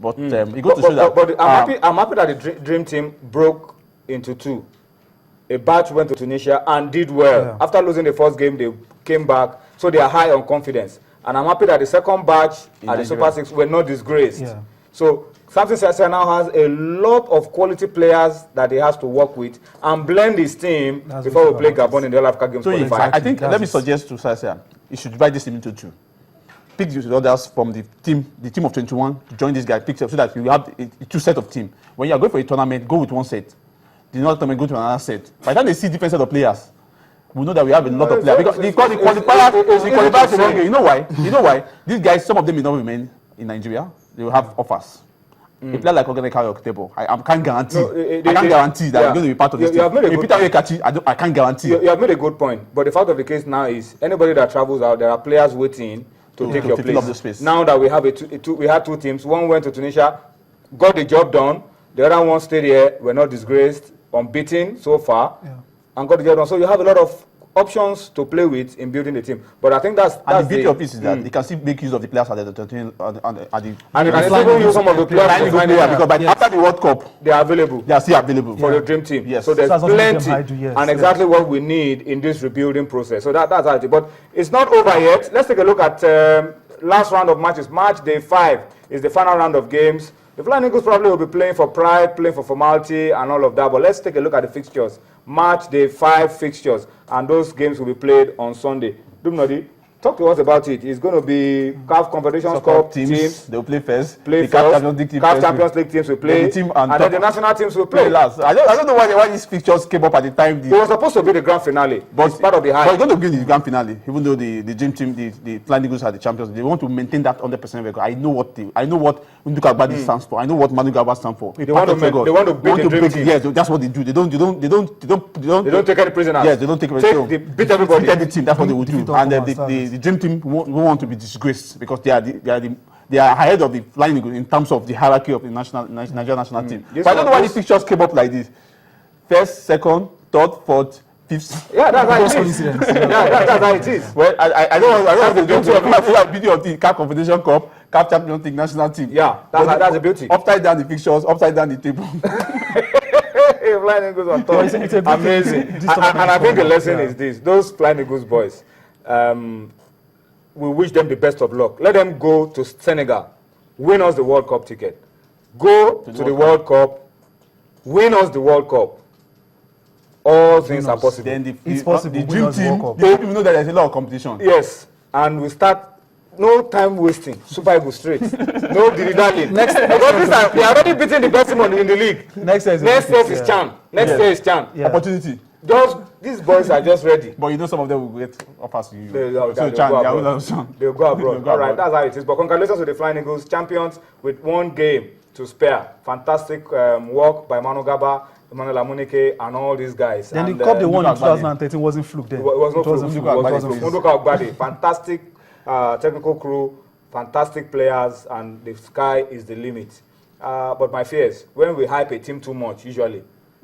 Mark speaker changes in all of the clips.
Speaker 1: But it goes to show that.
Speaker 2: But I'm happy that the dream team broke into two. A batch went to Tunisia and did well. Yeah. After losing the first game, they came back, so they are high on confidence. And I'm happy that the second batch at the Super-6 were not disgraced. Yeah. So Samson Sese now has a lot of quality players that he has to work with and blend his team before we play Gabon in the All Africa Games.
Speaker 1: So I think, let me suggest to Sese, he should divide this team into two. Pick the others from the team of 21 to join this guy, pick up so that you have a two set of team. When you are going for a tournament, go with one set. The next tournament, go to another set. By the time they see different set of players, we know that we have a lot of players. Because the qualifiers to one game. You know why? You know why? These guys, some of them will not remain in Nigeria. They will have offers. A player like Ogene Carrick table, I can't guarantee. I can't guarantee that you're going to be part of this team. I can't guarantee.
Speaker 2: You have made a good point. But the fact of the case now is anybody that travels out, there are players waiting to take your place.
Speaker 1: The space.
Speaker 2: Now that we have we had two teams. One went to Tunisia, got the job done. The other one stayed here. We're not disgraced, unbeaten so far, and got the job done. So you have a lot of options to play with in building the team. But I think that's
Speaker 1: the beauty of it is that they can still make use of the players at the
Speaker 2: and they can still use some of the players
Speaker 1: because after the World Cup
Speaker 2: they are available.
Speaker 1: They are still available
Speaker 2: for the dream team.
Speaker 1: Yes.
Speaker 2: So there's plenty and exactly what we need in this rebuilding process. So that's it. But it's not over yet. Let's take a look at last round of matches. Match day 5 is the final round of games. The Flying Eagles probably will be playing for pride, playing for formality and all of that. But let's take a look at the fixtures. Match day 5 fixtures. And those games will be played on Sunday. Dumnodi, talk to us about it. It's going to be CAF Confederations Cup teams.
Speaker 1: They will play first.
Speaker 2: The CAF Champions League teams will play. And then the national teams will play.
Speaker 1: Last. I don't know why these fixtures came up at the time.
Speaker 2: It was supposed to be the grand finale. But it's part of the hype.
Speaker 1: But it's going to be the grand finale. Even though the dream team, the Flying Eagles are the champions, they want to maintain that 100% record. I know what Nduka Agbadi stands for. I know what Manu Garba stands for.
Speaker 2: They want to beat the dream team.
Speaker 1: Yeah, that's what they do. They don't
Speaker 2: take any prisoners.
Speaker 1: Yeah, they don't take prisoners.
Speaker 2: They beat everybody.
Speaker 1: Beat the team. That's what they would do. And the dream team won't want to be disgraced because they are ahead of the Flying Eagles in terms of the hierarchy of the Nigerian national team. But I don't know why these pictures came up like this. First, second, third, fourth, fifth.
Speaker 2: Yeah, that's how it is. That's how it is.
Speaker 1: Well, I don't want to do a video of the CAF Confederation Cup, CAF Champions League national team.
Speaker 2: Yeah, that's the beauty.
Speaker 1: Upside down the pictures, upside down the table.
Speaker 2: Flying Eagles on top. Amazing. And I think the lesson is this. Those Flying Eagles boys, we wish them the best of luck. Let them go to Senegal, win us the World Cup ticket. Go to the World Cup, win us the World Cup. All things are possible.
Speaker 1: Then
Speaker 3: it's possible.
Speaker 1: The dream team, they even know that there's a lot of competition.
Speaker 2: Yes, and we start. No time wasting. Super Eagles straight. No dilly-dallying. Next time, they are already beating the best team in the league.
Speaker 3: Next year
Speaker 2: is Chan. Next year is Chan.
Speaker 1: Yeah. Opportunity.
Speaker 2: These boys are just ready.
Speaker 1: But you know some of them will get offers to you.
Speaker 2: They'll go abroad. All right, that's how it is. But congratulations to the Flying Eagles, champions with one game to spare. Fantastic work by Manu Garba, Emmanuel Amunike, and all these guys.
Speaker 3: Then the cup they won in 2013 wasn't fluke then.
Speaker 2: It was not fluke. Nduka Agbadi. Fantastic technical crew, fantastic players, and the sky is the limit. But my fears, when we hype a team too much, usually,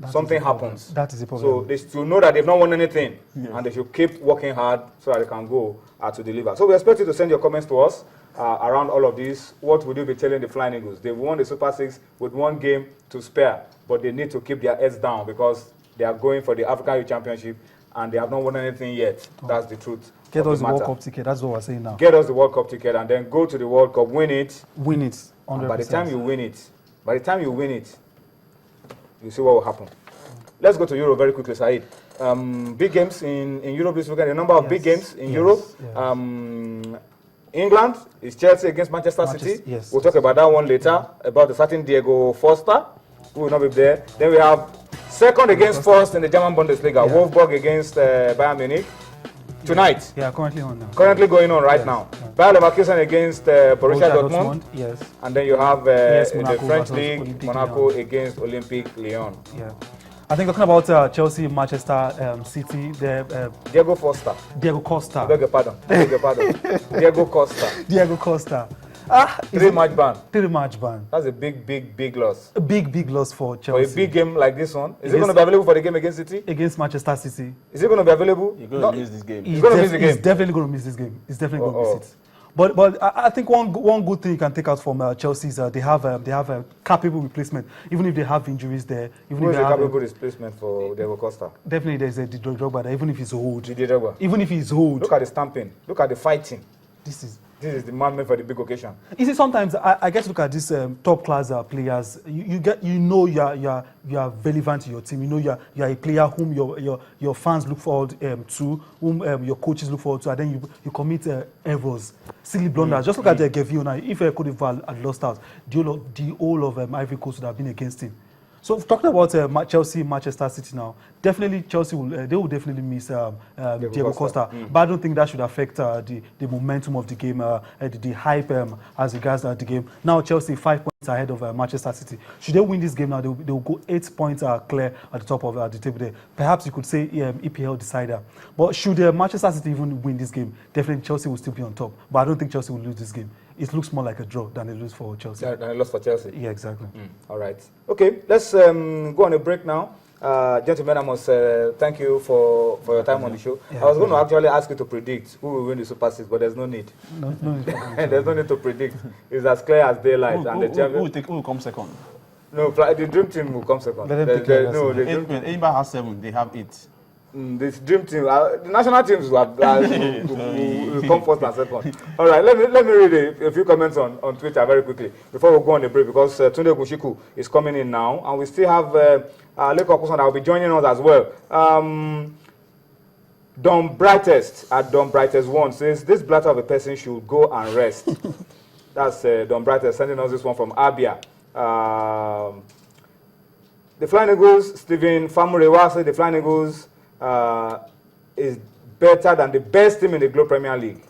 Speaker 2: something happens.
Speaker 3: That is the problem.
Speaker 2: So they should know that they've not won anything, and they should keep working hard so that they can go to deliver. So we expect you to send your comments to us around all of this. What would you be telling the Flying Eagles? They've won the Super-6 with one game to spare, but they need to keep their heads down because they are going for the African Youth Championship, and they have not won anything yet. That's the truth.
Speaker 3: Get us the World Cup ticket. That's what we're saying now.
Speaker 2: Get us the World Cup ticket, and then go to the World Cup, win it.
Speaker 3: Win it. 100%.
Speaker 2: By the time you win it, you see what will happen. Let's go to Europe very quickly, Said. Big games in Europe this weekend. A number of big games in Europe. Yes. England is Chelsea against Manchester City.
Speaker 3: Yes.
Speaker 2: We'll talk about that one later. About the certain Diego Foster, who will not be there. Then we have second against first in the German Bundesliga. Yeah. Wolfsburg against Bayern Munich. Tonight.
Speaker 3: Yeah, currently on now.
Speaker 2: Currently going on right now. Yeah. Bayer Leverkusen against Borussia Dortmund.
Speaker 3: Yes.
Speaker 2: And then you have the French League, Monaco against Olympique Lyon.
Speaker 3: Yeah. I think talking about Chelsea, Manchester City,
Speaker 2: Diego Costa.
Speaker 3: Diego Costa.
Speaker 2: I beg your pardon. Diego Costa.
Speaker 3: Diego Costa.
Speaker 2: 3-match ban.
Speaker 3: 3-match ban.
Speaker 2: That's a big loss.
Speaker 3: A big loss for Chelsea.
Speaker 2: For a big game like this one. Is it going to be available for the game against City?
Speaker 3: Against Manchester City.
Speaker 2: Is it going to be available?
Speaker 1: You're going to miss this game.
Speaker 2: He's going to miss the game.
Speaker 3: He's definitely going to miss this game. He's definitely going to miss it. But I think one good thing you can take out from Chelsea is they have a capable replacement. Even if they have injuries there, even
Speaker 2: Who
Speaker 3: if
Speaker 2: is
Speaker 3: they
Speaker 2: a
Speaker 3: have
Speaker 2: capable replacement for Diego Costa?
Speaker 3: definitely there's a Drogba there. Even if he's old,
Speaker 2: Drogba.
Speaker 3: even if he's old,
Speaker 2: Look at the stamping. Look at the fighting.
Speaker 3: this is.
Speaker 2: This is the man made for the big occasion.
Speaker 3: You see, sometimes I get to look at these top class players. You know you are relevant to your team. You know you are a player whom your fans look forward to, whom your coaches look forward to, and then you commit errors, silly blunders. Just look at Gevio now. If Cote d'Ivoire had lost out, the whole of Ivory Coast would have been against him. So talking about Chelsea, Manchester City now, definitely Chelsea they will definitely miss Diego Costa. But I don't think that should affect the momentum of the game, the hype as regards the game. Now Chelsea 5 points ahead of Manchester City. Should they win this game now, they will go 8 points clear at the top of the table there. Perhaps you could say EPL decider. But should Manchester City even win this game, definitely Chelsea will still be on top. But I don't think Chelsea will lose this game. It looks more like a draw than a lose for Chelsea.
Speaker 2: Than a loss for Chelsea?
Speaker 3: Yeah, exactly.
Speaker 2: All right. Okay, let's go on a break now. Gentlemen, I must thank you for your time on the show.
Speaker 3: Yeah,
Speaker 2: I was going to actually ask you to predict who will win the Super-6, but there's no need.
Speaker 3: No need.
Speaker 2: There's no need to predict. It's as clear as daylight.
Speaker 1: Who will come second?
Speaker 2: No, the dream team will come second.
Speaker 1: Anybody has 7, they have 8.
Speaker 2: This dream team, the national teams will come first and second. All right, let me read a few comments on Twitter very quickly before we go on the break, because Tunde Ogunshiku is coming in now, and we still have Leko Okusan that will be joining us as well. Don Brightest at Don Brightest 1 says this blatter of a person should go and rest. That's Don Brightest sending us this one from Abia. The Flying Eagles, Stephen Famurewa said the Flying Eagles is better than the best team in the Globe Premier League.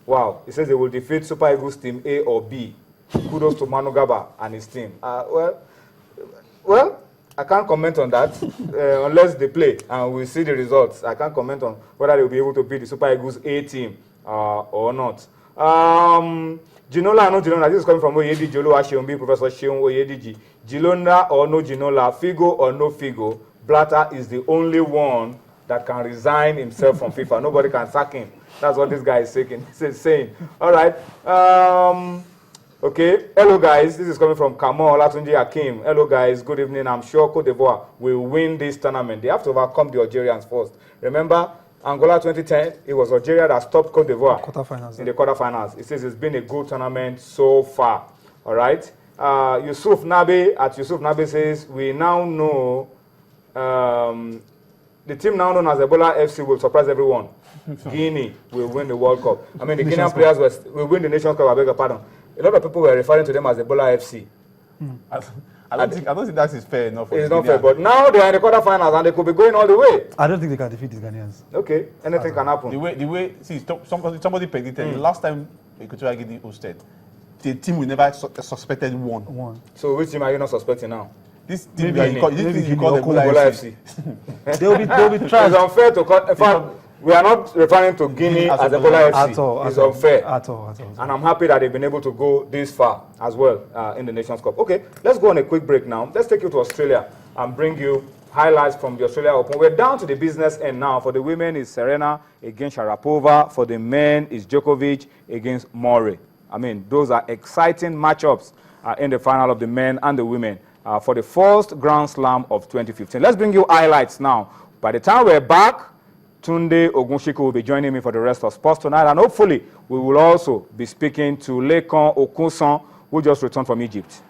Speaker 2: Wow. He says they will defeat Super Eagles team A or B. Kudos to Manu Gaba and his team. Well, I can't comment on that unless they play and we'll see the results. I can't comment on whether they will be able to beat the Super Eagles A team or not. Ginola, no Ginola. This is coming from Oyedi Jolo Ashiombi, Professor Sheon Oyediji. Ginola or no Ginola, Figo or no Figo, Blatter is the only one that can resign himself from FIFA. Nobody can sack him. That's what this guy is saying. All right. Okay. Hello, guys. This is coming from Kamo Olatunji Akim. Hello, guys. Good evening. I'm sure Cote d'Ivoire will win this tournament. They have to overcome the Algerians first. Remember, Angola 2010, it was Algeria that stopped Cote d'Ivoire in the quarterfinals. It says it's been a good tournament so far. All right. Yusuf Nabe says, we now know the team now known as Ebola FC will surprise everyone. Guinea will win the World Cup. I mean, the Guinean players will win the Nations Cup, I beg your pardon. A lot of people were referring to them as Ebola FC.
Speaker 1: I don't think that is fair enough.
Speaker 2: It's not fair, but now they are in the quarterfinals and they could be going all the way.
Speaker 3: I don't think they can defeat the Ghanaians.
Speaker 2: Okay, anything can happen.
Speaker 1: The way, see, somebody predicted the last time Equatorial Guinea hosted, the team we never suspected won.
Speaker 2: So which team are you not suspecting now?
Speaker 1: This team you call
Speaker 2: Ebola FC.
Speaker 3: They'll be trash.
Speaker 2: It's unfair to call. In fact, we are not referring to Guinea as Ebola FC. It's unfair.
Speaker 3: At all.
Speaker 2: And I'm happy that they've been able to go this far as well in the Nations Cup. Okay, let's go on a quick break now. Let's take you to Australia and bring you highlights from the Australia Open. We're down to the business end now. For the women, it's Serena against Sharapova. For the men, it's Djokovic against Murray. I mean, those are exciting matchups in the final of the men and the women for the first Grand Slam of 2015. Let's bring you highlights now. By the time we're back, Tunde Ogunshiku will be joining me for the rest of sports tonight, and hopefully we will also be speaking to Lekan Okunsan, who just returned from Egypt.